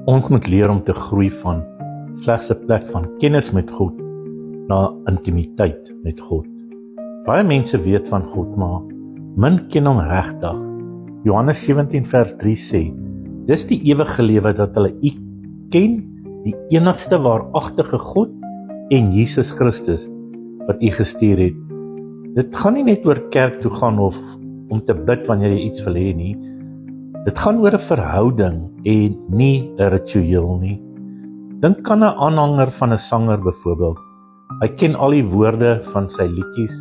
Ons moet leer om te groei van slegs 'n plek van kennis met God na intimiteit met God. Baie mense weet van God, maar min ken hom regtig. Johannes 17 vers 3 sê, dis die ewige lewe dat hulle U ken, die enigste waaragtige God en Jesus Christus wat U gestuur het. Dit gaan nie net oor kerk toe gaan of om te bid wanneer jy iets wil hê nie. Dit gaan oor 'n verhouding en nie 'n ritueel nie. Dink aan 'n aanhanger van 'n sanger byvoorbeeld. Hy ken al die woorde van sy liedjies,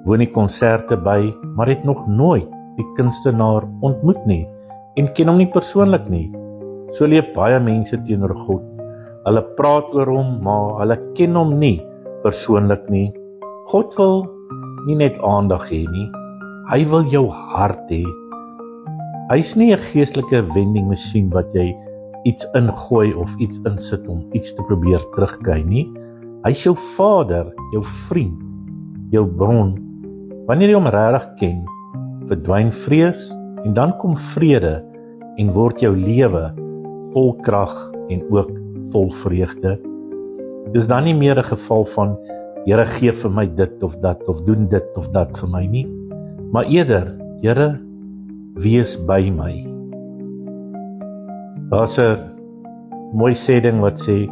woon die konserte by, maar het nog nooit die kunstenaar ontmoet nie en ken hom nie persoonlik nie. So leef baie mense teenoor God. Hulle praat oor hom, maar hulle ken hom nie persoonlik nie. God wil nie net aandag hê nie, hy wil jou hart hê. Hy's nie 'n geestelike vending masjien wat jy iets ingooi of iets insit om iets te probeer terugkry nie. Hy's jou Vader, jou vriend, jou bron. Wanneer jy hom regtig ken, verdwyn vrees en dan kom vrede en word jou lewe vol krag en ook vol vreugde. Dis dan nie meer 'n geval van Here gee vir my dit of dat of doen dit of dat vir my nie, maar eerder, Here, wees by my. Daar's 'n mooi sêding wat sê,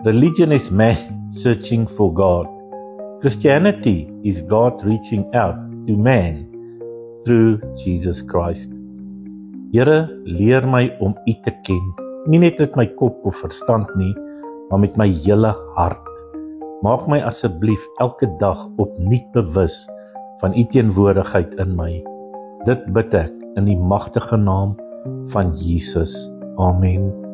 religion is man searching for God. Christianity is God reaching out to man through Jesus Christ. Here, leer my om U te ken, nie net met my kop of verstand nie, maar met my hele hart. Maak my asseblief elke dag opnuut bewus van U teenwoordigheid in my. Dit bid ek in die magtige naam van Jesus. Amen.